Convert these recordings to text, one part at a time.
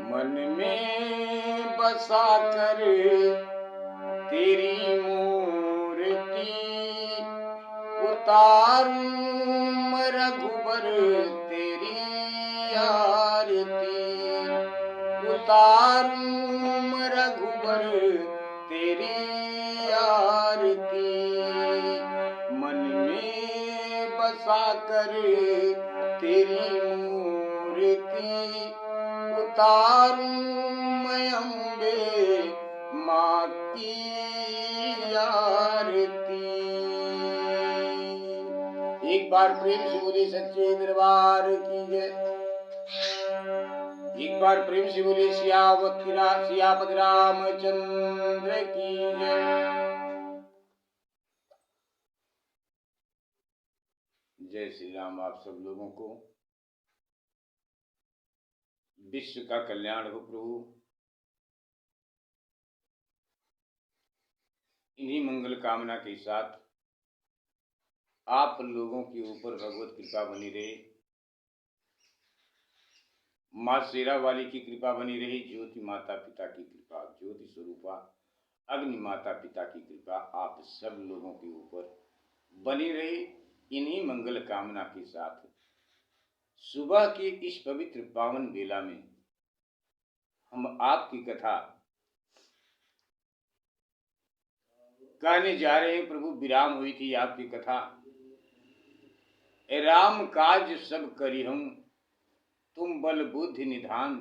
मन में बसा कर तेरी मूर्ति उतारूं रघुबर तेरी आरती, उतारूं रघुबर तेरी आरती। मन में बसा कर तेरी मूर्ति उतारूं मैं अम्बे माँ की आरती। एक बार प्रेम से बोले सच्चे दरबार की जय। एक बार प्रेम से बोले सियापति रामचंद्र की जय। जय श्री राम। आप सब लोगों को विश्व का कल्याण हो प्रभु। इन्हीं मंगल कामना के साथ आप लोगों के ऊपर भगवत कृपा बनी रहे, माँ शेरा वाली की कृपा बनी रही, ज्योति माता पिता की कृपा, ज्योति स्वरूपा अग्नि माता पिता की कृपा आप सब लोगों के ऊपर बनी रही। इन्हीं मंगल कामना के साथ सुबह की इस पवित्र पावन बेला में हम आपकी कथा कहने जा रहे हैं। प्रभु विराम हुई थी आपकी कथा, राम काज सब करी हूं तुम बल बुद्धि निधान,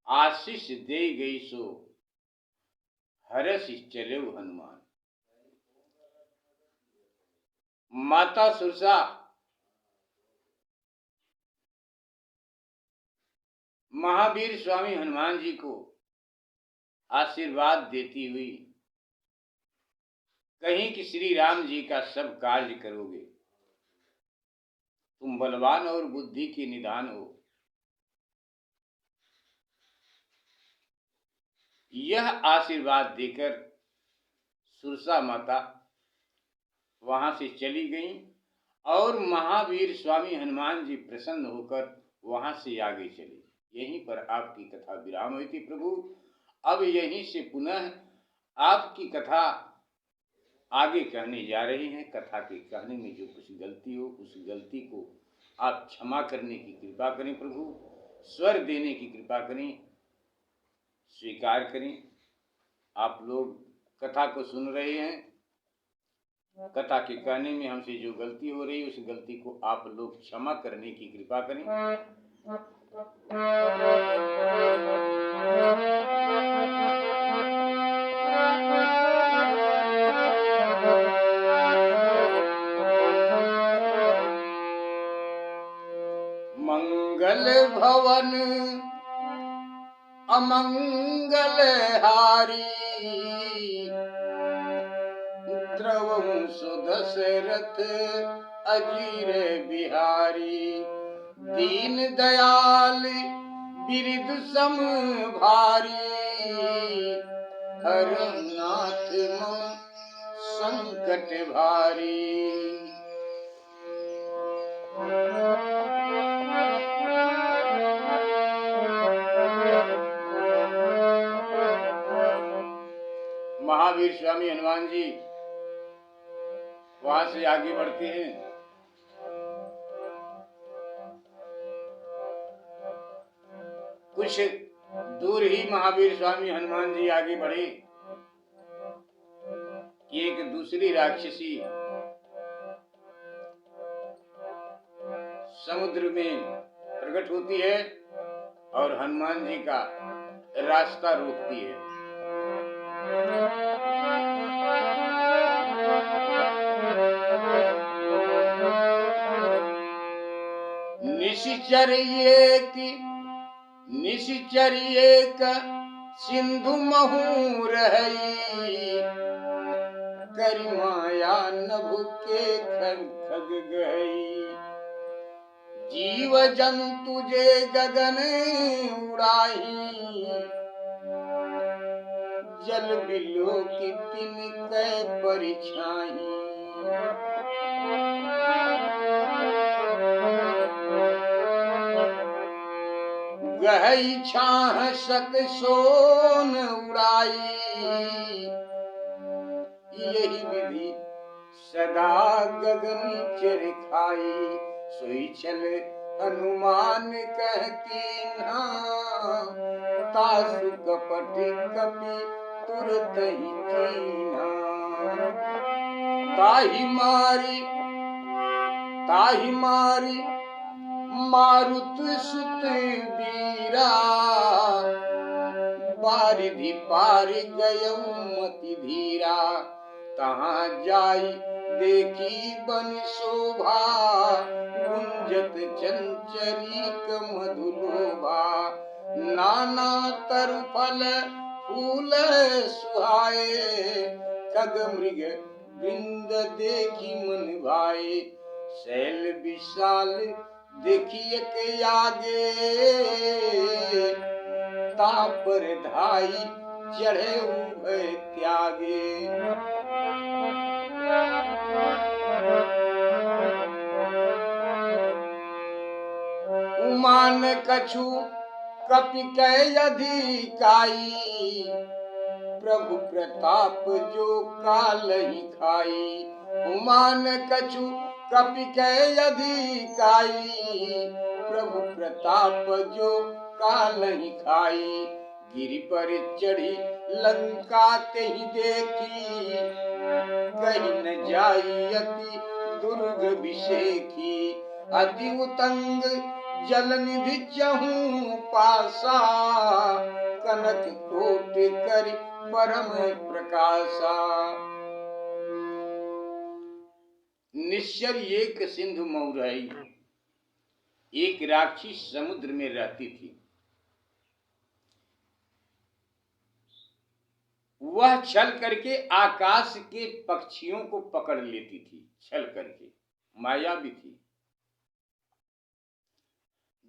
आशीष दे गई सो हरस चले हनुमान। माता सुरसा महावीर स्वामी हनुमान जी को आशीर्वाद देती हुई कहीं कि श्री राम जी का सब कार्य करोगे, तुम बलवान और बुद्धि के निधान हो। यह आशीर्वाद देकर सुरसा माता वहां से चली गईं और महावीर स्वामी हनुमान जी प्रसन्न होकर वहां से आगे चले। यहीं पर आपकी कथा विराम हुई थी प्रभु। अब यहीं से पुनः आपकी कथा आगे कहने जा रहे हैं। कथा के कहने में जो कुछ गलती हो उस गलती को आप क्षमा करने की कृपा करें प्रभु, स्वर देने की कृपा करें, स्वीकार करें। आप लोग कथा को सुन रहे हैं, कथा के कहने में हमसे जो गलती हो रही है उस गलती को आप लोग क्षमा करने की कृपा करें। मंगल भवन अमंगल हारी, द्रवहु सुदशरथ अजीर बिहारी, दीन दयाल बिरद सम भारी, हरनाथ मम संकट भारी। महावीर स्वामी हनुमान जी वहां से आगे बढ़ते हैं। कुछ दूर ही महावीर स्वामी हनुमान जी आगे बढ़े कि एक दूसरी राक्षसी समुद्र में प्रकट होती है और हनुमान जी का रास्ता रोकती है। निशिचर एक सिंधु महू रही, करि माया नभु के खग गई, जीव जंतु जे गगन उड़ाही, जल बिलो की तिन कै परिछाई। गहई छाह सक सोन उड़ाई, यही विधि सदा गगन चिर खाई। सोई छल हनुमान कह कीन्हा, तासु कपट कपि तुरत ही कीन्हा। ताहि मारी मारुत सुत बीरा, बारिधि पार गयऊ मति धीरा। तहाँ जाई देखी बन शोभा, गुंजत चंचरीक मधुलोभा। नाना तरु फल फूल सुहाए, खग मृग वृंद देखी मन भाए। शैल विशाल देखिए के आगे, तापर धाई चढ़े उभय त्यागे। उमान कछु कपि कै अधिकाई, प्रभु प्रताप जो कालहि खाई। उमान कछु कपि कै अधिकाई, प्रभु प्रताप जो कालहि खाई। गिरि पर चढ़ी लंका तेहि देखी, कहीं न जाई अति दुर्ग विषेखी। अति उतंग जल निधि चहु पासा, कनक कोट करि परम प्रकाशा। निश्चर एक सिंधु मौरई, एक राक्षसी समुद्र में रहती थी। वह छल करके आकाश के पक्षियों को पकड़ लेती थी, छल करके माया भी थी।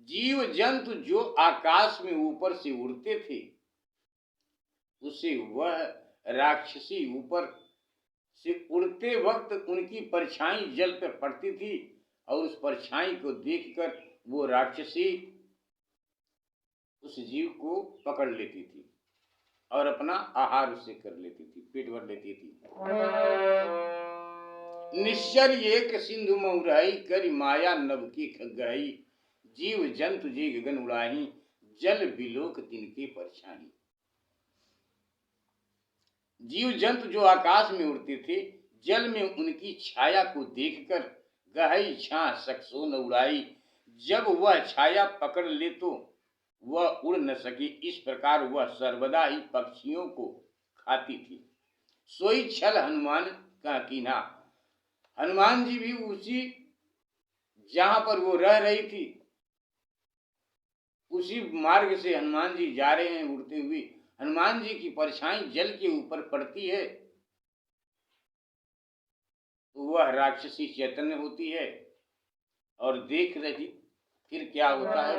जीव जंतु जो आकाश में ऊपर से उड़ते थे, उसे वह राक्षसी ऊपर से उड़ते वक्त उनकी परछाई जल पर पड़ती थी, और उस परछाई को देखकर वो राक्षसी उस जीव को पकड़ लेती थी और अपना आहार उससे कर लेती थी, पेट भर लेती थी। निश्चर एक सिंधु मौराई, करि माया नभ की खगई। जीव जंतु जी गगन उड़ाही, जल बिलोक तिनके परछाई। जीव जंतु जो आकाश में उड़ते थे, जल में उनकी छाया को देखकर गहई छां सकसो न उड़ाई। जब वह छाया पकड़ ले तो वह उड़ न सकी, इस प्रकार वह सर्वदा ही पक्षियों को खाती थी। सोई छल हनुमान का कीन्हा, हनुमान जी भी उसी जहां पर वो रह रही थी, उसी मार्ग से हनुमान जी जा रहे हैं उड़ते हुए। हनुमान जी की परछाई जल के ऊपर पड़ती है तो वह राक्षसी चैतन्य होती है और देख रही। फिर क्या होता है,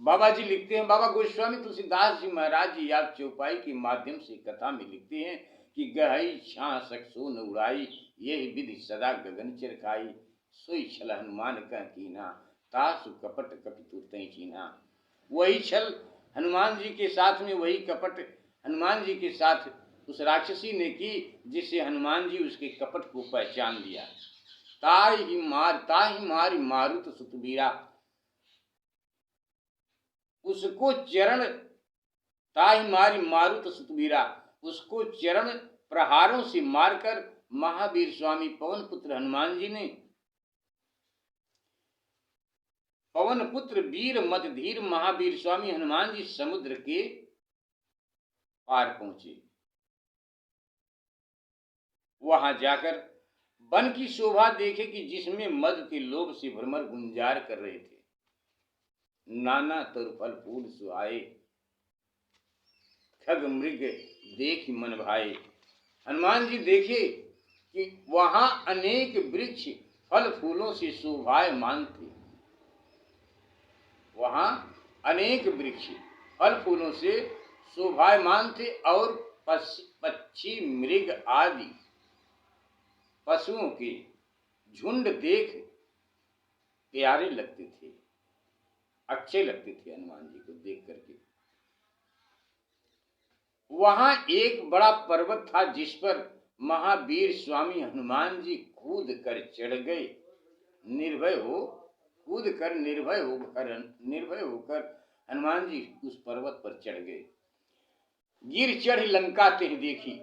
बाबा जी लिखते हैं, बाबा गोस्वामी तुलसीदास जी महाराज जी याद चौपाई के माध्यम से कथा में लिखते हैं कि गहई छां सकसो न उड़ाई, यही विधि सदा गगन चिर खाई। सोई छल हनुमान कह कीन्हा, तासु कपट कपि तुरतहि चीन्हा। वही छल हनुमान जी के साथ में, वही कपट हनुमान जी के साथ उस राक्षसी ने की, जिससे हनुमान जी उसके कपट को पहचान लिया। ताहि मारी मारुत सुतबीरा, उसको चरण ताहि मारी मारुत सुतबीरा, उसको चरण प्रहारों से मारकर महावीर स्वामी पवन पुत्र हनुमान जी ने, पवन पुत्र वीर मद धीर महावीर स्वामी हनुमान जी समुद्र के पार पहुंचे। वहां जाकर वन की शोभा देखे कि जिसमें मद के लोभ से भ्रमर गुंजार कर रहे थे। नाना तरुफल फूल सुहाए, खग मृग देख मन भाए। हनुमान जी देखे कि वहां अनेक वृक्ष फल फूलों से शोभायमान थे। वहां अनेक वृक्ष फल फूलों से शोभायमान थे और पक्षी मृग आदि पशुओं के झुंड देख प्यारे लगते थे, अच्छे लगते थे हनुमान जी को देख करके। वहां एक बड़ा पर्वत था जिस पर महावीर स्वामी हनुमान जी कूद कर चढ़ गए। निर्भय होकर हनुमान जी उस पर्वत पर चढ़ गए। गिर चढ़ लंका तिह देखी,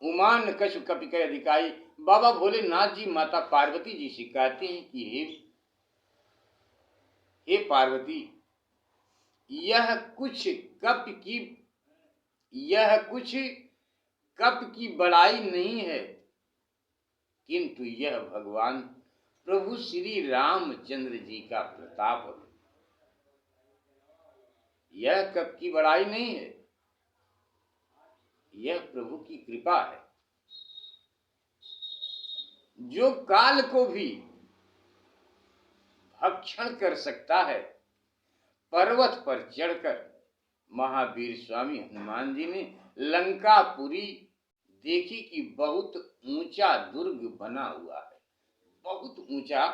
उमान कछु कपि कह अधिकाई। बाबा भोलेनाथ जी माता पार्वती जी से कहते हैं कि हे पार्वती, यह कुछ कप की बड़ाई नहीं है, किंतु यह भगवान प्रभु श्री रामचंद्र जी का प्रताप है। यह कप की बड़ाई नहीं है, यह प्रभु की कृपा है, जो काल को भी भक्षण कर सकता है। पर्वत पर चढ़कर महावीर स्वामी हनुमान जी ने लंकापुरी देखी कि बहुत ऊंचा दुर्ग बना हुआ है, बहुत ऊंचा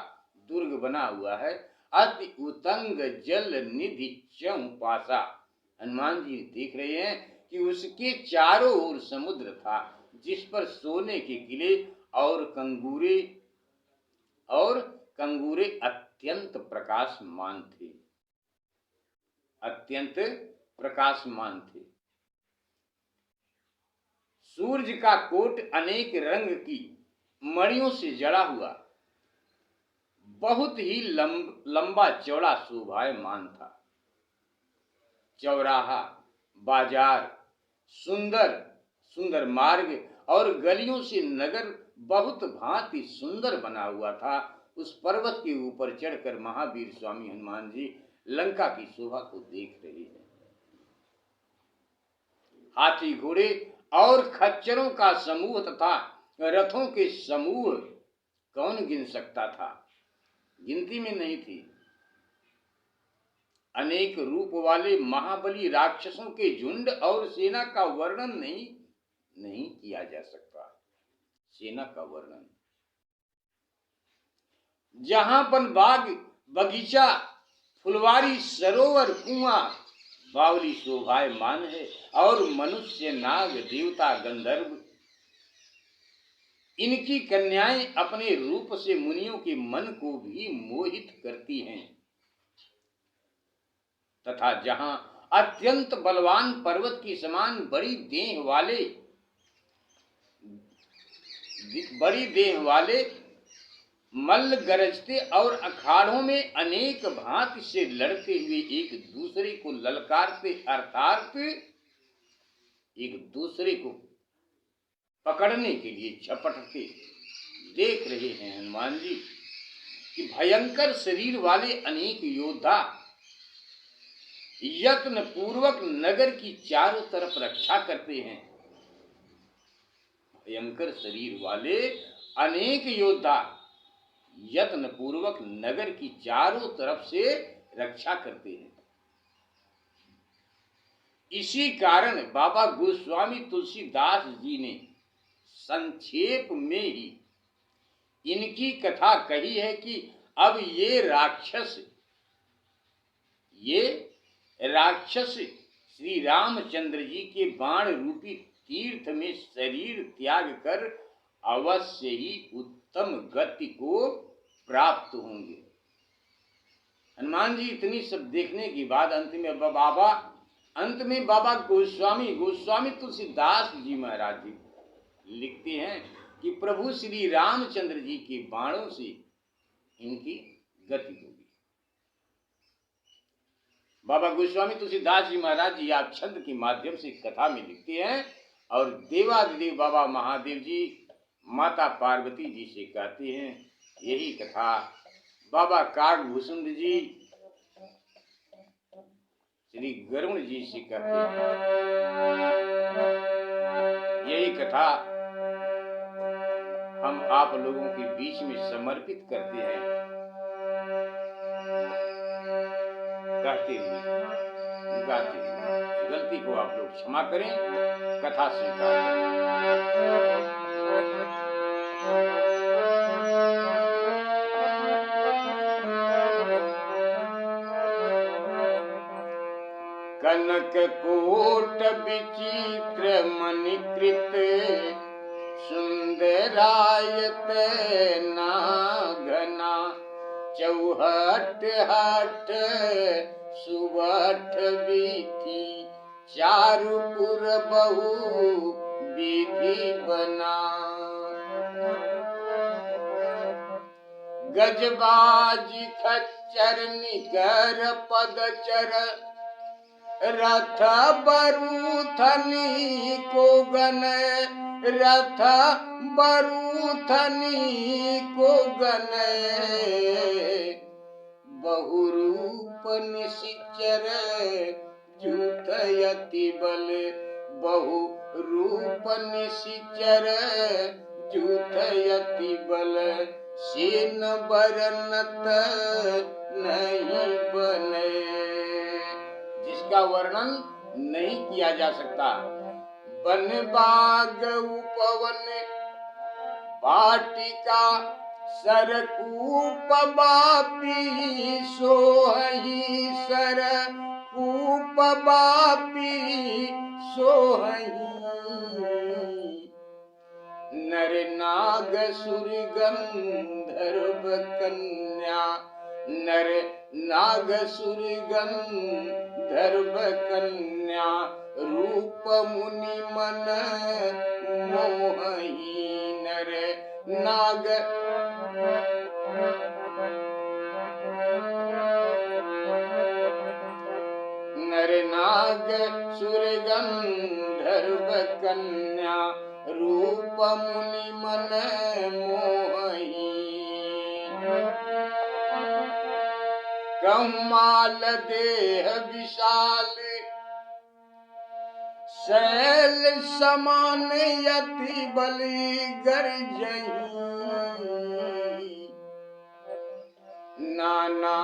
दुर्ग बना हुआ है। अति उतंग जल निधि चौ पासा। हनुमान जी देख रहे हैं कि उसके चारों ओर समुद्र था, जिस पर सोने के किले और कंगूरे अत्यंत प्रकाशमान थे, अत्यंत प्रकाशमान थे। सूर्य का कोट अनेक रंग की मणियों से जड़ा हुआ बहुत ही लंबा चौड़ा शोभायमान था। चौराहा, बाजार, सुंदर मार्ग और गलियों से नगर बहुत भांति सुंदर बना हुआ था। उस पर्वत के ऊपर चढ़कर महावीर स्वामी हनुमान जी लंका की शोभा को देख रहे हैं। हाथी, घोड़े और खच्चरों का समूह तथा रथों के समूह कौन गिन सकता था, गिनती में नहीं थी। अनेक रूप वाले महाबली राक्षसों के झुंड और सेना का वर्णन नहीं किया जा सकता। सेना का वर्णन, जहां पर बाग, बगीचा, फुलवारी, सरोवर, कुआं, बावली शोभायमान है और मनुष्य, नाग, देवता, गंधर्व, इनकी कन्याएं अपने रूप से मुनियों के मन को भी मोहित करती हैं। तथा जहां अत्यंत बलवान पर्वत की समान बड़ी देह वाले मल्ल गरजते और अखाड़ों में अनेक भांति से लड़ते हुए एक दूसरे को ललकारते अर्थात एक दूसरे को पकड़ने के लिए झपटते देख रहे हैं हनुमान जी कि भयंकर शरीर वाले अनेक योद्धा यत्न पूर्वक नगर की चारों तरफ रक्षा करते हैं। भयंकर शरीर वाले अनेक योद्धा यत्न पूर्वक नगर की चारों तरफ से रक्षा करते हैं। इसी कारण बाबा गोस्वामी तुलसीदास जी ने संक्षेप में ही इनकी कथा कही है कि अब ये राक्षस श्री रामचंद्र जी के बाण रूपी तीर्थ में शरीर त्याग कर अवश्य ही उत्तम गति को प्राप्त होंगे। हनुमान जी इतनी सब देखने के बाद अंत में बाबा गोस्वामी तुलसीदास जी महाराज जी लिखते हैं कि प्रभु श्री रामचंद्र जी के बाणों से इनकी गति होगी। बाबा गोस्वामी तुलसीदास जी महाराज जी आप छंद के माध्यम से कथा में लिखते हैं और देवादिदेव बाबा महादेव जी माता पार्वती जी से कहते हैं। यही कथा बाबा काकभूषण जी श्री गरुण जी से कहते हैं। यही कथा हम आप लोगों के बीच में समर्पित करते हैं। कहते हुए गाते हैं। गलती को आप लोग क्षमा करें, कथा स्वीकार करें। कनक कोट विचित्र मणिकृत सुंदरायत नागना चौहट हट सुवठ बीथी चारुपुर बहु विधि बना। गजबाजी खच्चर निकर पदचर रथ बरूथनी को गन रथ बरूथनी को गन बहुरूप निशिचर जूथयति बल बहु रूप निशिचर जूथयति बल सेन बरनत नहीं बने। जिसका वर्णन नहीं किया जा सकता। वन बाग उपवन वाटिका सरकूप बापी सोहही सरकूप बापी सोहही। नर नाग सुर गंधर्व कन्या नर नाग सुर गंधर्व कन्या रूप मुनि मन मोहही। नर नाग नर नाग सुर गंधर्व कन्या रूप मुनि मन मोहही। कमाल देह विशाल शैल समान यति बलि गर्जही। नाना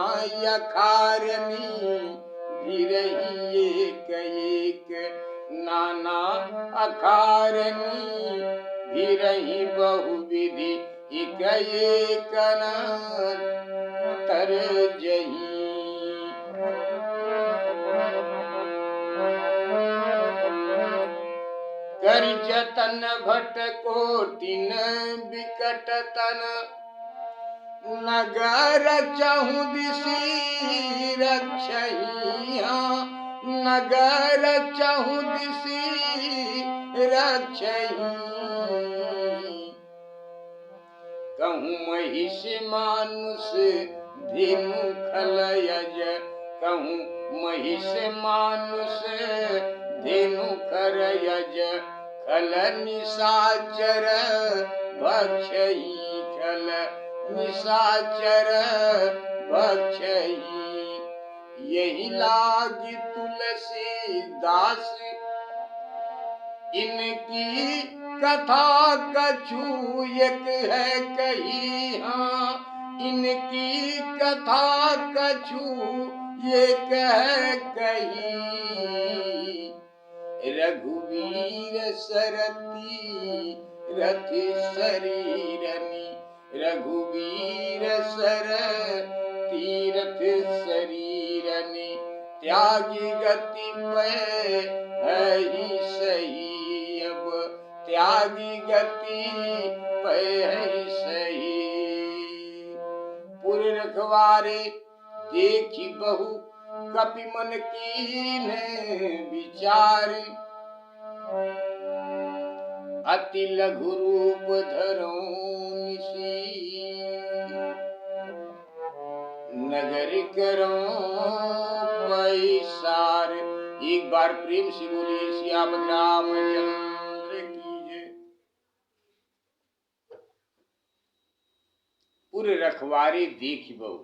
यखारनी भिरही एक एक नाना अखारनी भिरही बहुविधि एक एक तर जही। कर जतन भट कोटिन बिकट तन नगर चहु दिसी रक्षही। नगर चहु दिसी रक्षही। कहूँ महिष मानुष धेनु खलयज कहूँ महिष मानुष धेनु खरयज खल निशाचर भक्षही। खल निशाचर भक्षही। यही लागी तुलसी दास इनकी कथा कछु एक है कही। हाँ इनकी कथा कछु एक है कही। रघुवीर सरती रथ शरीरनी रघुवीर सर तीरथ शरीरनी त्यागी गति पे है ही सही। अब त्यागी गति पे है सही। पुर रखवारे देखी बहु कपि मन कीन्हे विचार। अति लघु रूप धरो निसी नगर करो पैसार। एक बार प्रेम से बोलिए सियापत रामचंद्र की जय। पूरे रखवारे देख बहु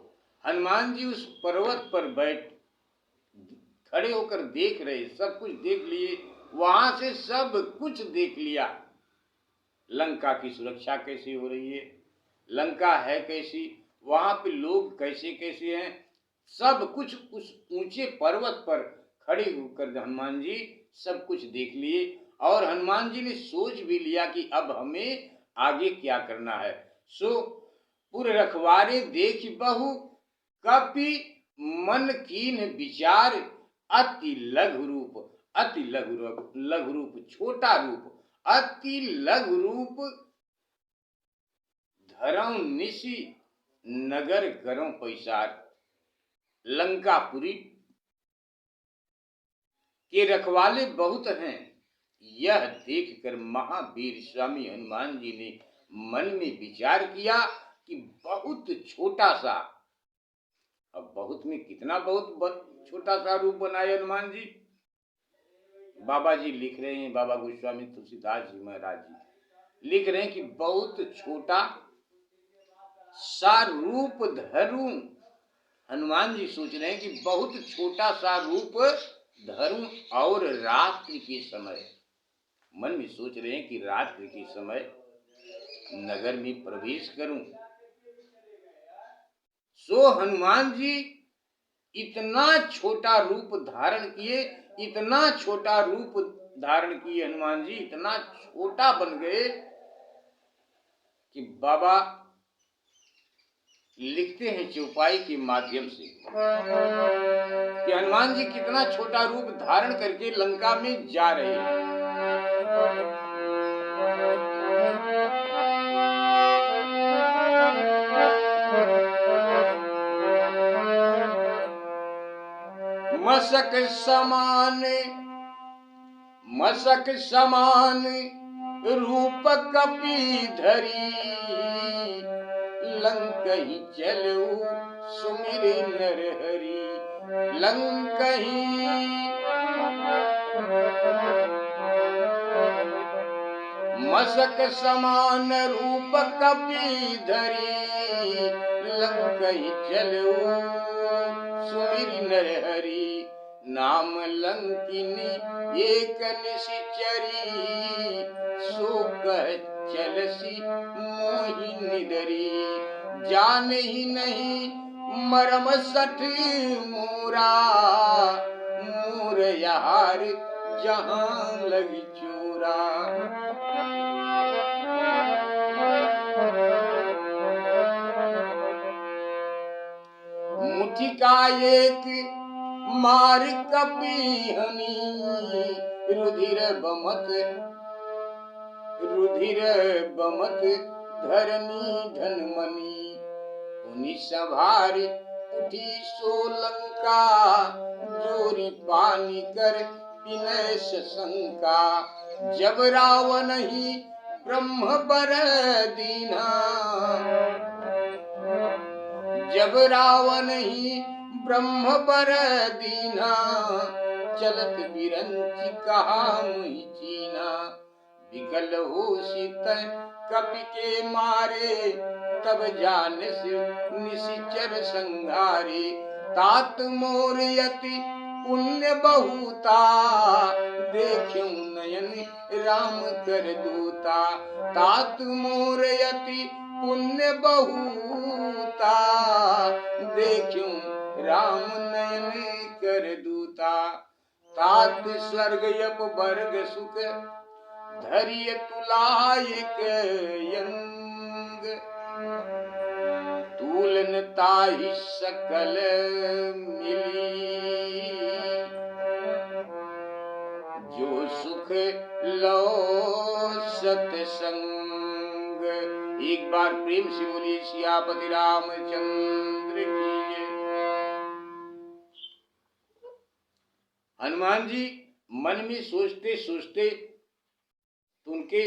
हनुमान जी उस पर्वत पर बैठ खड़े होकर देख रहे, सब कुछ देख लिए, वहां से सब कुछ देख लिया। लंका की सुरक्षा कैसे हो रही है, लंका है कैसी, वहां पे लोग कैसे कैसे हैं, सब कुछ उस ऊंचे पर्वत पर खड़े होकर हनुमान जी सब कुछ देख लिए और हनुमान जी ने सोच भी लिया कि अब हमें आगे क्या करना है। सो पुर रखवारे देख बहु कपि मन कीन विचार, अति लघु रूप, अति लघु रूप छोटा रूप, अति लघु रूप धरऊं निशि नगर करऊं पैसार। लंकापुरी के रखवाले बहुत हैं, यह देखकर महावीर स्वामी हनुमान जी ने मन में विचार किया कि बहुत छोटा सा, अब बहुत में कितना बहुत छोटा सा रूप बनाए हनुमान जी। बाबा जी लिख रहे हैं, बाबा गोस्वामी तुलसीदास जी महाराज जी लिख रहे हैं कि बहुत छोटा सा रूप धरूं। हनुमान जी सोच रहे हैं कि बहुत छोटा सा रूप धरूं और रात्रि के समय, मन में सोच रहे हैं कि रात्रि के समय नगर में प्रवेश करूं। सो हनुमान जी इतना छोटा रूप धारण किए, इतना छोटा रूप धारण किए हनुमान जी, इतना छोटा बन गए कि बाबा लिखते हैं चौपाई के माध्यम से कि हनुमान जी कितना छोटा रूप धारण करके लंका में जा रहे हैं। मसक समान रूप कपि धरी, लंकहि चलऊ सुमिर नर हरि। लंकहि मसक समान रूप कपि धरी, लंकहि चलऊ सुमिर नर हरि। नाम लंकिनी एक निशिचरी, सो कह चलसी मोहि निदरी। जान ही नहीं मरम सठ मोरा, मोर यार जहां लगी चोरा। मुठी का एक मार कपि हनी, रुधिर बमत धरनी धनमनी। उनि सवार उठी सोलंका, जोरी पानी कर विनय शंका। जब रावण ही ब्रह्म बर दीना, जब रावण ही ब्रह्म बर दीना। चलत बिरंचि कहा मुहि चीना। विकल होसि तै कपि के मारे, तब जानस निशिचर संहारे। तात मोर यति पुण्य बहुता, देख्यूं नयन राम कर दूता। तात मोर यति पुण्य बहुता, देख्यूं राम नयन कर दूता। तात स्वर्ग यप वर्ग सुख, धरिय तुलायक यंग। तूलन ताहि सकल मिली, जो सुख लो सतसंग। एक बार प्रेम से बोलिए सियापति रामचंद्र की जय। हनुमान जी मन में सोचते सोचते उनके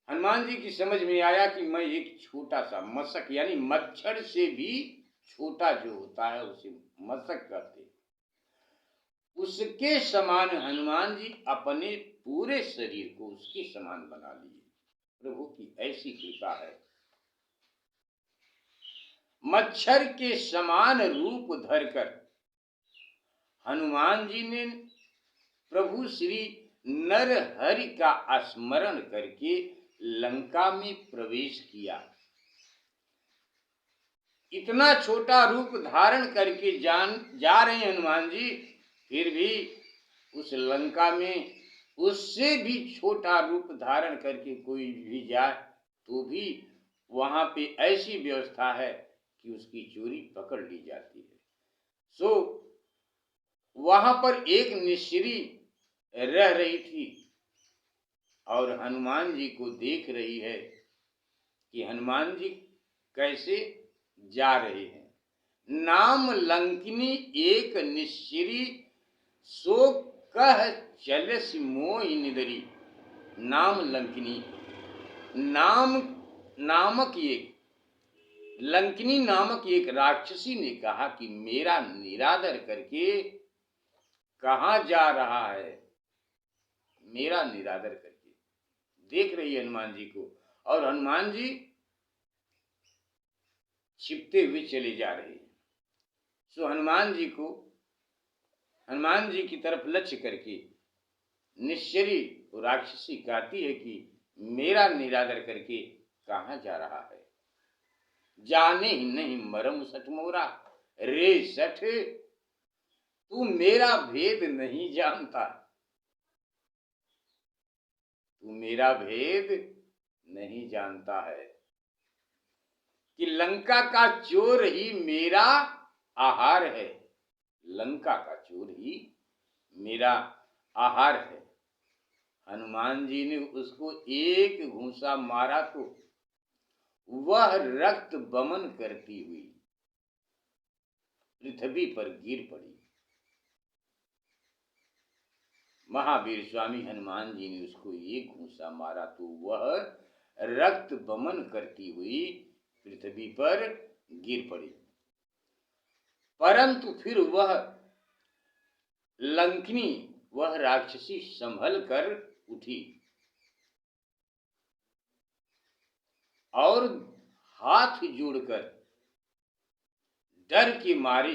हनुमान जी की समझ में आया कि मैं एक छोटा सा मशक यानी मच्छर से भी छोटा जो होता है उसे मशक कहते, उसके समान हनुमान जी अपने पूरे शरीर को उसके समान बना लिए। प्रभु की ऐसी कृपा है। मच्छर के समान रूप धरकर हनुमान जी ने प्रभु श्री नर हरि का स्मरण करके लंका में प्रवेश किया। इतना छोटा रूप धारण करके जा रहे हैं हनुमान जी, फिर भी उस लंका में उससे भी छोटा रूप धारण करके कोई भी जाए तो भी वहां पे ऐसी व्यवस्था है कि उसकी चोरी पकड़ ली जाती है। सो वहां पर एक निश्चरी रह रही थी और हनुमान जी को देख रही है कि हनुमान जी कैसे जा रहे हैं। नाम लंकिनी एक निश्चरी सो कह चलस मोहि निदरी। नाम लंकिनी नामक एक लंकिनी नामक एक राक्षसी ने कहा कि मेरा निरादर करके कहाँ जा रहा है। मेरा निरादर करके देख रही है हनुमान जी को और हनुमान जी छिपते हुए चले जा रहे हैं। सो हनुमान जी की तरफ लक्ष्य करके निश्चरी राक्षसी कहती है कि मेरा निरादर करके कहाँ जा रहा है। जाने ही नहीं मरम सठ मोरा, रे सठ तू मेरा भेद नहीं जानता, तू मेरा भेद नहीं जानता है कि लंका का चोर ही मेरा आहार है। लंका का चोर ही मेरा आहार है। हनुमान जी ने उसको एक घूंसा मारा तो वह रक्त बमन करती हुई पृथ्वी पर गिर पड़ी। महावीर स्वामी हनुमान जी ने उसको एक घूंसा मारा तो वह रक्त बमन करती हुई पृथ्वी पर गिर पड़ी। परंतु फिर वह लंकिनी वह राक्षसी संभल कर उठी और हाथ जोड़कर डर के मारे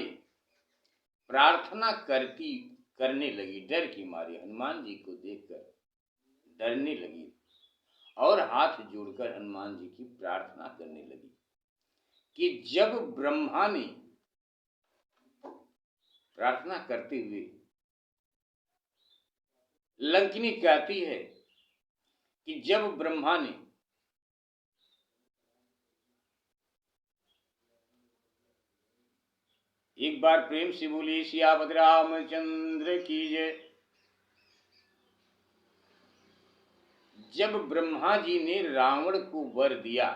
प्रार्थना करने लगी। डर की मारे हनुमान जी को देखकर डरने लगी और हाथ जोड़कर हनुमान जी की प्रार्थना करने लगी कि जब ब्रह्मा ने प्रार्थना करते हुए लंकिनी कहती है कि जब ब्रह्मा ने एक बार प्रेम से बोली सियावत रामचंद्र की जय। जब ब्रह्मा जी ने रावण को वर दिया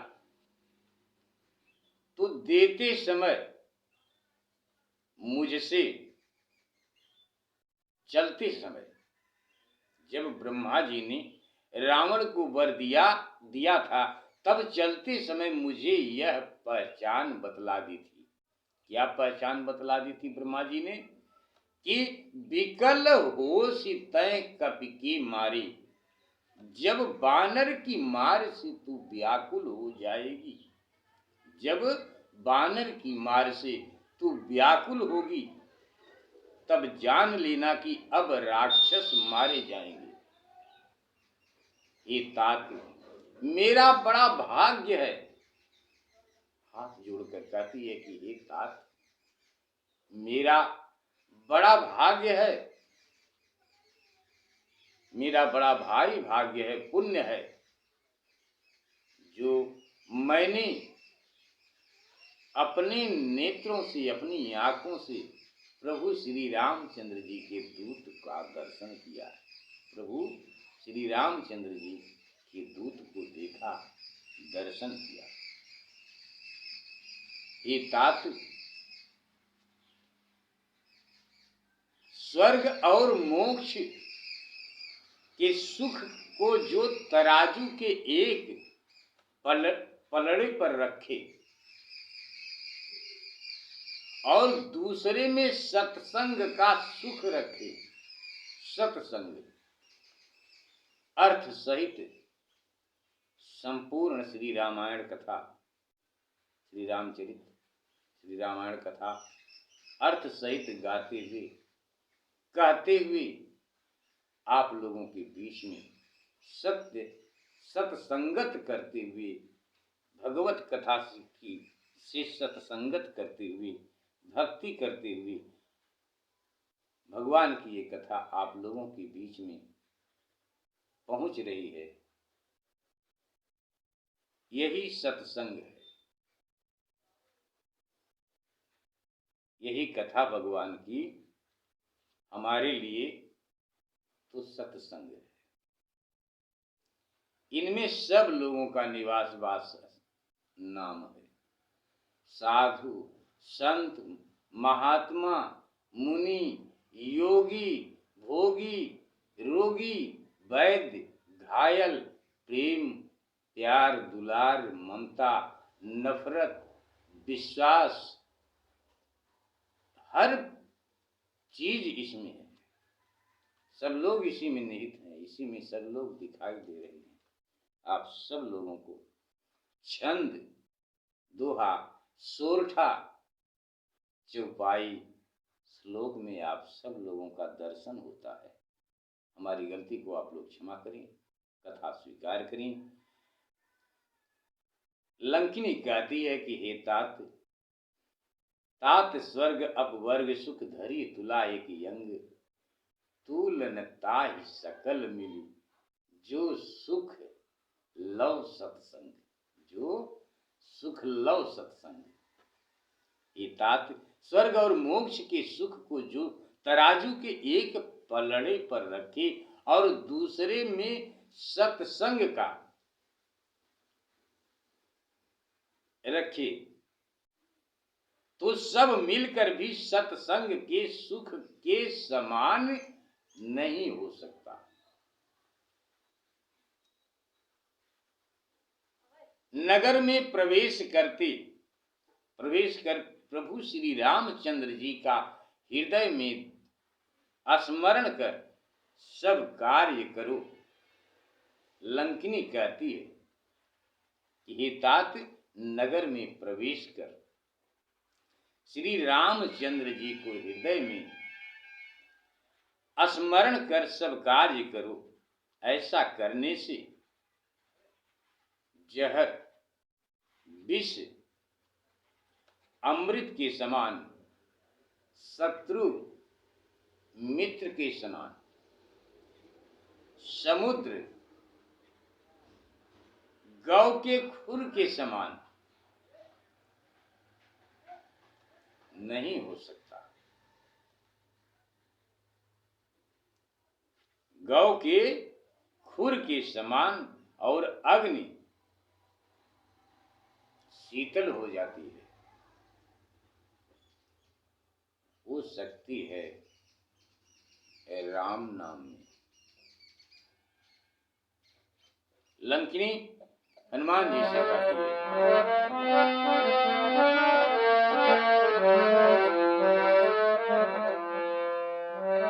तो देते समय मुझसे चलते समय जब ब्रह्मा जी ने रावण को वर दिया था तब चलते समय मुझे यह पहचान बतला दी थी। क्या पहचान बतला दी थी ब्रह्मा जी ने कि विकल होश तय कपि की मारी, जब बानर की मार से तू व्याकुल हो जाएगी। जब बानर की मार से तू व्याकुल होगी तब जान लेना कि अब राक्षस मारे जाएंगे। ये तात मेरा बड़ा भाग्य है। हाथ जोड़कर कहती है कि हे तात मेरा बड़ा भाग्य है, मेरा बड़ा भारी भाग्य है, पुण्य है जो मैंने अपने नेत्रों से अपनी आंखों से प्रभु श्री रामचंद्र जी के दूत का दर्शन किया। प्रभु श्री रामचंद्र जी के दूत को देखा, दर्शन किया। ये तात स्वर्ग और मोक्ष के सुख को जो तराजू के एक पलड़े पर रखे और दूसरे में सत्संग का सुख रखे। सत्संग अर्थ सहित संपूर्ण श्री रामायण कथा, श्री रामचरित, श्री रामायण कथा अर्थ सहित गाते हुए कहते हुए आप लोगों के बीच में सत्संगत करते हुए भगवत कथा से सत्संगत करते हुए भक्ति करते हुए भगवान की ये कथा आप लोगों के बीच में पहुंच रही है, यही सत्संग है। यही कथा भगवान की हमारे लिए तो सत्संग है। इनमें सब लोगों का निवास वास नाम है। साधु, संत, महात्मा, मुनि, योगी, भोगी, रोगी, वैद्य, घायल, प्रेम, प्यार, दुलार, ममता, नफरत, विश्वास, हर चीज इसमें है। सब लोग इसी में निहित हैं, इसी में सब लोग दिखाई दे रहे हैं। आप सब लोगों को छंद, दोहा, सोरठा, चौपाई, श्लोक में आप सब लोगों का दर्शन होता है। हमारी गलती को आप लोग क्षमा करें, कथा स्वीकार करें। लंकिनी कहती है कि हे तात, तात स्वर्ग अपवर्ग सुख धरी तुला एक यंग, तूल न ताहि सकल मिलु, जो सुख लव सत्संग, जो सुख लव सत्संग। ये तात स्वर्ग और मोक्ष के सुख को जो तराजू के एक पलड़े पर रखे और दूसरे में सत्संग का रखे, तो सब मिलकर भी सत्संग के सुख के समान नहीं हो सकता। नगर में प्रवेश कर प्रभु श्री रामचंद्र जी का हृदय में स्मरण कर सब कार्य करो। लंकिनी कहती है कि हे तात, नगर में प्रवेश कर श्री रामचंद्र जी को हृदय में स्मरण कर सब कार्य करो। ऐसा करने से जहर, विष, अमृत के समान, शत्रु मित्र के समान, समुद्र गौ के खुर के समान नहीं हो सकता। गौ के खुर के समान और अग्नि शीतल हो जाती है, वो शक्ति है राम नाम में। लंकिनी हनुमान जी से कहती है,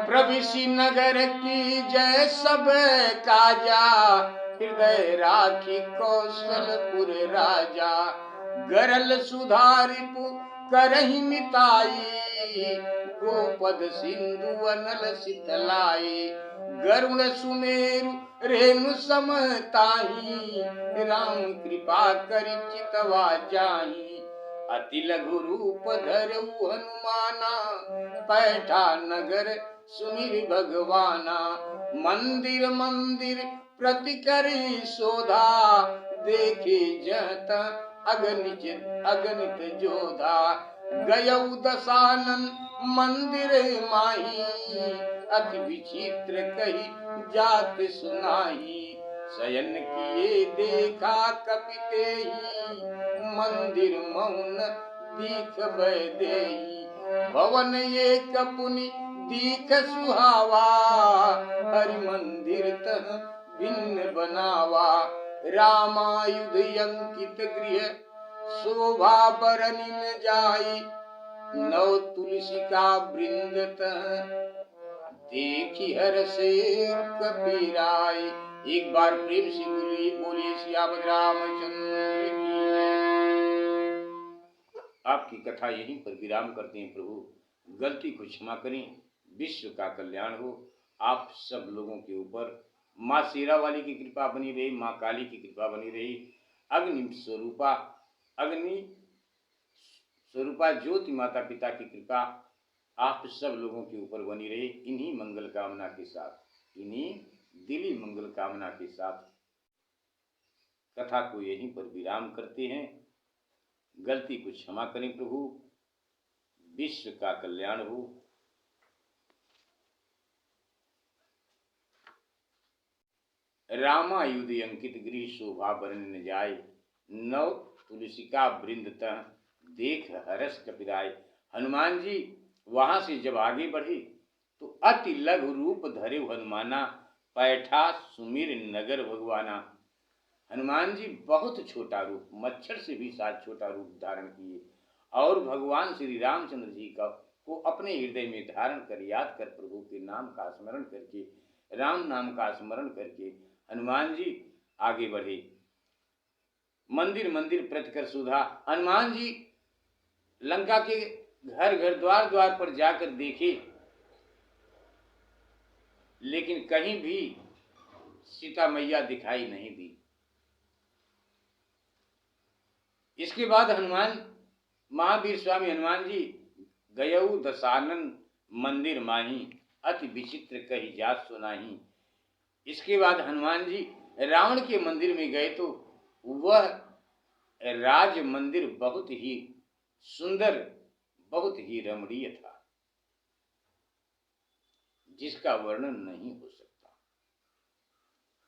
प्रविशि नगर की जय सब काजा, हृदय राखी कौशलपुर राजा, गरल सुधारिपु करहि मिताई, गोपद सिंधु अनल शीतलाई, गरुण सुमेरु रेणु समताही, राम कृपा करि चितवा जाही, अति लघु रूप धरऊ हनुमाना, पैठा नगर सुमिर भगवाना, मंदिर मंदिर प्रति करी शोधा, देखे जत अगणित जोधा, गयऊ दशानन मंदिर माही, अति विचित्र कही जात सुनाही, शयन किए देखा कपितेहि, मंदिर मौन दीख देही, भवन एक पुनि दीख सुहावा, हरि मंदिर तह भिन्न बनावा, रामायुध अंकित गृह शोभा बरनि न जाई, नव तुलसी का वृंद तह देखी हर्षे कबीराई। एक बार प्रेम से बोलिए सियावत रामचंद्र की। आपकी कथा यहीं पर विराम करते हैं। प्रभु गलती को क्षमा करें, विश्व का कल्याण हो आप सब लोगों के ऊपर। माँ शेरा वाली की कृपा बनी रही, माँ काली की कृपा बनी रही, अग्नि स्वरूपा ज्योति माता पिता की कृपा आप सब लोगों के ऊपर बनी रहे। इन्हीं मंगल कामना के साथ, इन्हीं दिली मंगल कामना के साथ कथा को यहीं पर विराम करते हैं। गलती को क्षमा करें प्रभु। विश्व का कल्याण हो। रामायुध अंकित गृह शोभा बरन न जाय, नव तुलसिका वृंद तह देख हरस कपिराय। हनुमान जी वहां से जब आगे बढ़े तो अति लघु रूप धरे हनुमाना, पैठा सुमिर नगर भगवाना। हनुमान जी बहुत छोटा रूप, मच्छर से भी साथ छोटा रूप धारण किए और भगवान श्री रामचंद्र जी का को अपने हृदय में धारण कर याद कर प्रभु के नाम का स्मरण करके, राम नाम का स्मरण करके हनुमान जी आगे बढ़े। मंदिर मंदिर प्रतिकर सुधा। हनुमान जी लंका के घर घर द्वार द्वार पर जाकर देखे, लेकिन कहीं भी सीता मैया दिखाई नहीं दी। इसके बाद हनुमान महावीर स्वामी हनुमान जी गयऊ दशानन मंदिर माही, अति विचित्र कही जात सुनाही। इसके बाद हनुमान जी रावण के मंदिर में गए तो वह राज मंदिर बहुत ही सुंदर, बहुत ही रमणीय था, जिसका वर्णन नहीं हो सकता,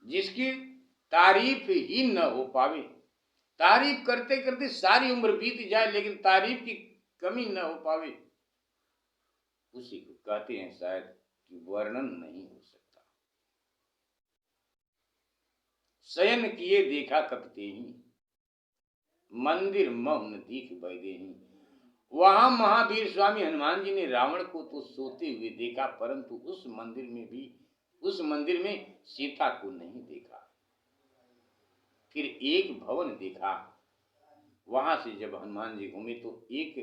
जिसकी तारीफ ही न हो पावे। तारीफ करते करते सारी उम्र बीत जाए लेकिन तारीफ की कमी न हो पावे, उसी को कहते हैं शायद कि वर्णन नहीं हो सकता। शयन किए देखा कपते ही, मंदिर मौन दीख बैदेही। वहां महावीर स्वामी हनुमान जी ने रावण को तो सोते हुए देखा, परंतु उस मंदिर में सीता को नहीं देखा। फिर एक भवन देखा। वहां से जब हनुमान जी घूमे तो एक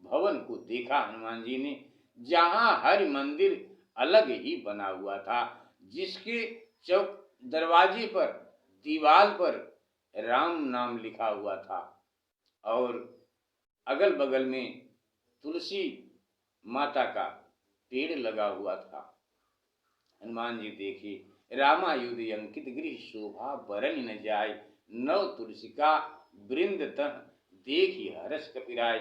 भवन को देखा हनुमान जी ने, जहां हर मंदिर अलग ही बना हुआ था, जिसके चौक दरवाजे पर दीवाल पर राम नाम लिखा हुआ था और अगल बगल में तुलसी माता का पेड़ लगा हुआ था। हनुमान जी देखे, रामायुध अंकित गृह शोभा बरन न जाय, नव तुलसिका वृंद तह देखी हरस कपिराय।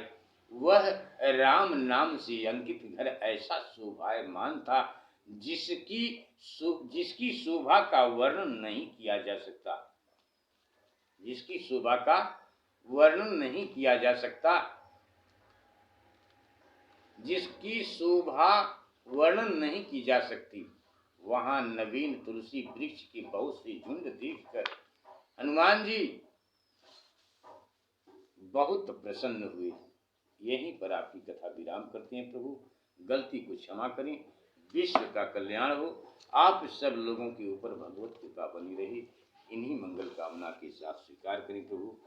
वह राम नाम से अंकित घर ऐसा शोभायमान था जिसकी शोभा का वर्णन नहीं किया जा सकता, जिसकी शोभा का वर्णन नहीं किया जा सकता, जिसकी शोभा वर्णन नहीं की जा सकती। वहां नवीन तुलसी वृक्ष की बहुत सी झुंड देखकर हनुमान जी बहुत प्रसन्न हुए। यहीं पर आपकी कथा विराम करते हैं प्रभु। गलती को क्षमा करें। विश्व का कल्याण हो। आप सब लोगों के ऊपर भगवत कृपा बनी रही। इन्हीं मंगल कामना के साथ स्वीकार करें प्रभु।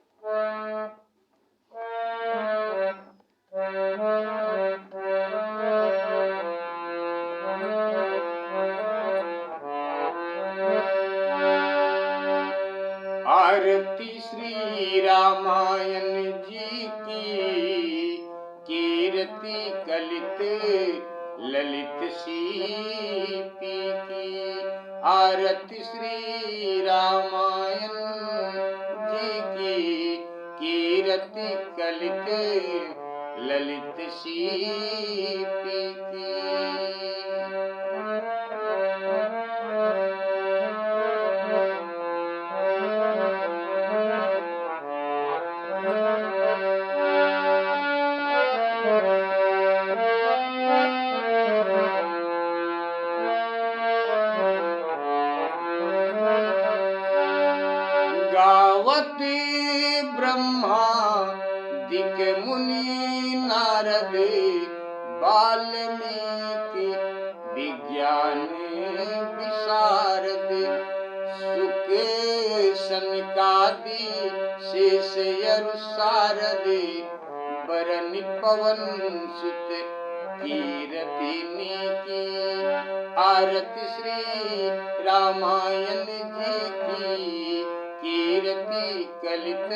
आरती श्री रामायण जी की, कीर्ति कलित ललित सीपी की। आरती श्री रामायण जी की, कीर्ति कलित ललित सीपी की। गावत ब्रह्मादिक मुनि नारद, वाल्मीकि विज्ञान विशारद। सुख सनकादि शेष यरु शारद, बरन पवन सुत कीरति की। आरती श्री रामायण जी की, कीर्ति कलित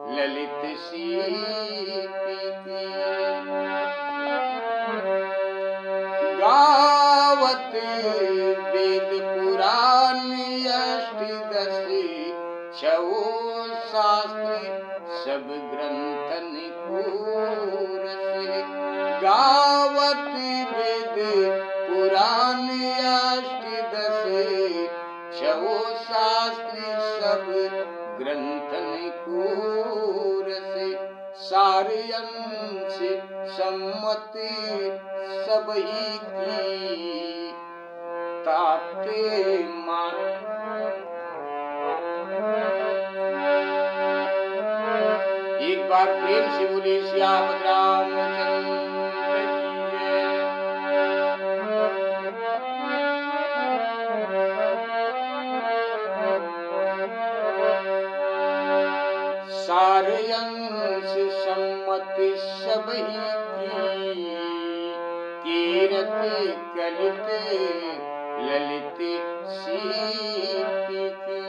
ललित सीपी की। अष्टदश छवो शास्त्र सब ग्रंथन कोरस गावत वेद पुराण अष्टदश छवो शास्त्र सब ग्रंथन कोरस सारे अंश सम्मति सबही की ताते मान। एक बार प्रेम से बोले श्याम रामचंद्र की जय। सारे अंश सम्मति सबही की कीरत कलित ललित सीपी की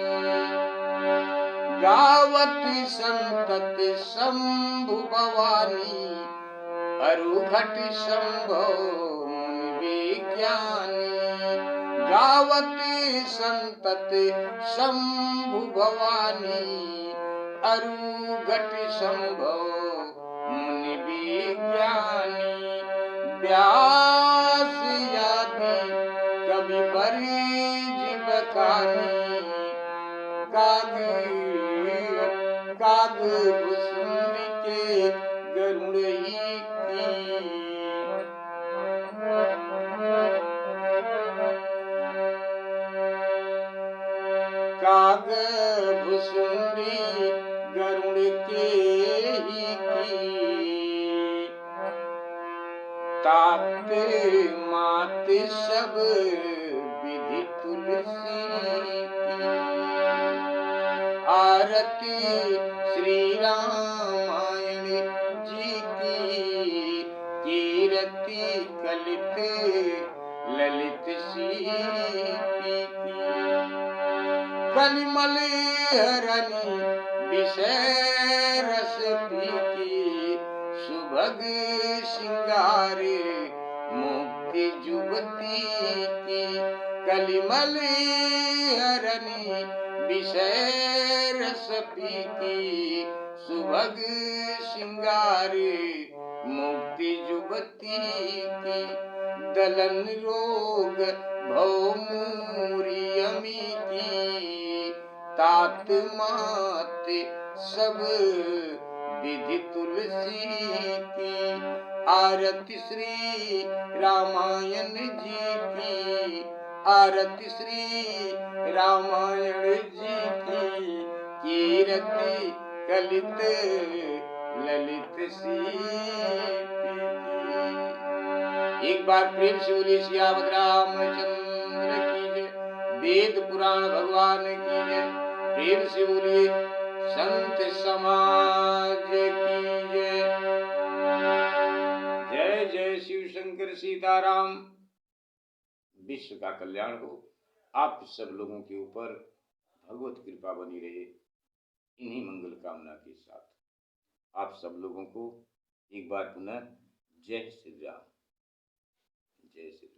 गावत संतत शंभु भवानी अरुघट शंभो मुनि विज्ञानी गावत संतत शंभु भवानी अरुघट शंभो मुनि विज्ञानी व्यास आदि कवि बरीज बखानी काग भुसुंड के गरुड़ ही की काग भुसुंडी गरुड़ के ही की ताते माते सब विधि तुलसी की आरती श्री रामायण जी की कीरति कलित ललित सीपी की कलिमल हरणी विषय रस पीकी सुभग सिंगार मुक्ति जुगती की कलिमल हरणी विषय रस पीकी सुभग सिंगार मुक्ति जुगती की दलन रोग भौमूरी अमी की तात मात सब विधि तुलसी की आरती श्री रामायण जी की आरती श्री रामायण जी की कीरति कलित ललित सीपी की। एक बार प्रेम से बोलिए श्याम रामचंद्र की जय। वेद पुराण भगवान की जय। प्रेम से बोलिए संत समाज की जय। जय जय शिव शंकर सीताराम। विश्व का कल्याण हो, आप सब लोगों के ऊपर भगवत कृपा बनी रहे, इन्हीं मंगल कामना के साथ आप सब लोगों को एक बार पुनः जय श्री राम। जय श्री राम।